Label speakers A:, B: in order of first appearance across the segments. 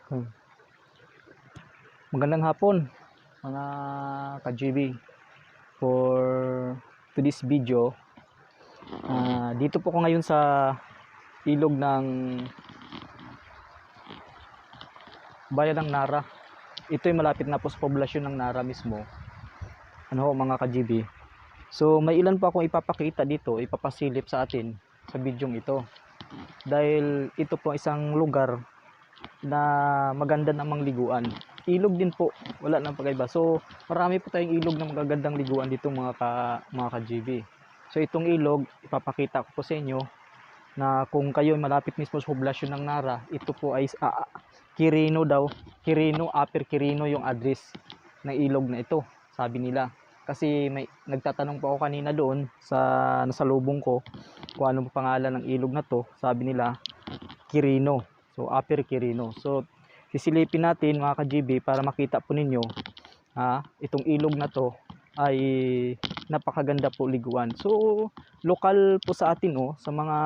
A: Hmm. Magandang hapon mga ka-GB. For today's video, dito po ko ngayon sa ilog ng bayan ng Nara. Ito ay malapit na po sa poblasyon ng Nara mismo. Ano ho mga ka-GB? So may ilan pa akong ipapakita dito, ipapasilip sa atin sa bidyong ito. Dahil ito po isang lugar na maganda namang liguan. Ilog din po, wala nang pagkaiba. So marami po tayong ilog na magagandang liguan dito mga ka-GB. So itong ilog, ipapakita ko po sa inyo na kung kayo malapit mismo sa poblasyon ng Nara, ito po ay Quirino daw, Quirino, Upper Quirino yung address ng ilog na ito, sabi nila. Kasi may nagtatanong po ako kanina doon sa nasalubong ko kung ano pangalan ng ilog na to. Sabi nila Quirino. So Upper Quirino. So sisilipin natin mga ka-GB para makita po ninyo itong ilog na to ay napakaganda po liguan. So lokal po sa atin sa mga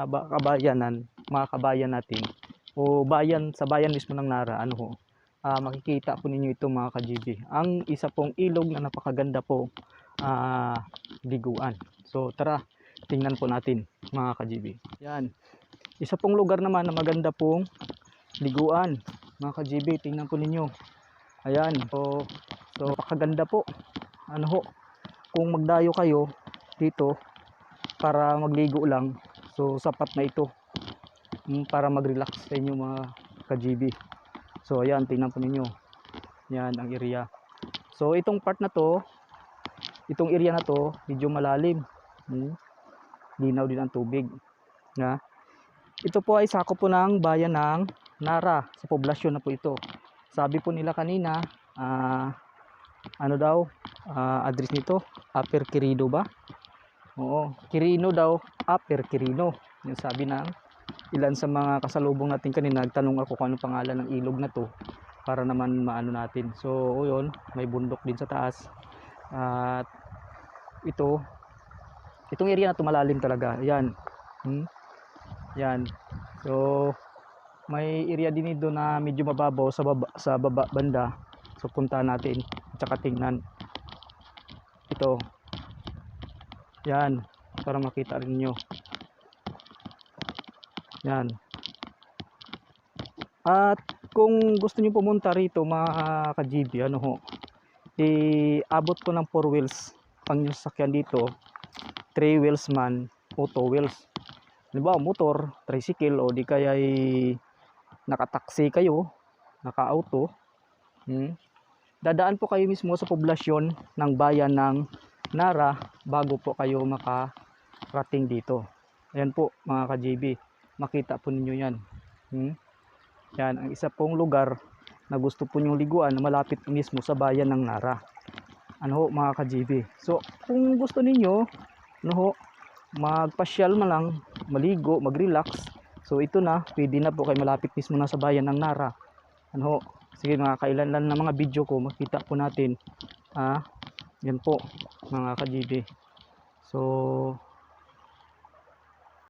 A: kabayanan, mga kabayan natin o bayan sa bayan mismo ng Nara, makikita po ninyo ito mga ka-GB. Ang isa pong ilog na napakaganda po liguan. So tara, tingnan po natin mga ka-GB. Yan. Isa pong lugar naman na maganda pong liguan mga ka-GB, tingnan po ninyo. Ayan, so napakaganda po. Kung magdayo kayo dito para magligo lang, so sapat na ito para mag-relax sa inyo mga ka-GB. So ayan, tingnan po ninyo. Yan ang area. So itong part na to, itong area na to, medyo malalim. Linaw din ang tubig. Ito po ay sakop po ng bayan ng Nara, sa poblasyon na po ito. Sabi po nila kanina, address nito, Upper Quirino ba? Oo, Quirino daw, Upper Quirino. Yung sabi ng ilan sa mga kasalubong natin kanina, nagtanong ako kung ano pangalan ng ilog na to para naman maano natin. So, yun, may bundok din sa taas. At itong area na to malalim talaga. Yan. Yan. So, may area din dito na medyo mababaw sa baba banda. So, punta natin at saka tingnan. Ito. Yan, para makita rin nyo. Yan. At kung gusto niyo pumunta rito mga ka-GB, iabot ko ng 4 wheels pang yung sasakyan dito, 3 wheels man o 2 wheels. Halimbawa motor, tricycle o di kaya nakataksi kayo, naka-auto. Dadaan po kayo mismo sa poblasyon ng bayan ng Nara bago po kayo makarating dito. Ayan po mga ka-GB, makita po ninyo yan. Yan ang isa pong lugar na gusto po nyong liguan na malapit mismo sa bayan ng Nara. Mga ka-GB. So kung gusto ninyo magpasyal man lang, maligo, mag-relax, so ito na, pwede na po kayo malapit mismo na sa bayan ng Nara. Sige, mga kailan lang na mga video ko, makita po natin. Yan po mga ka-GB. So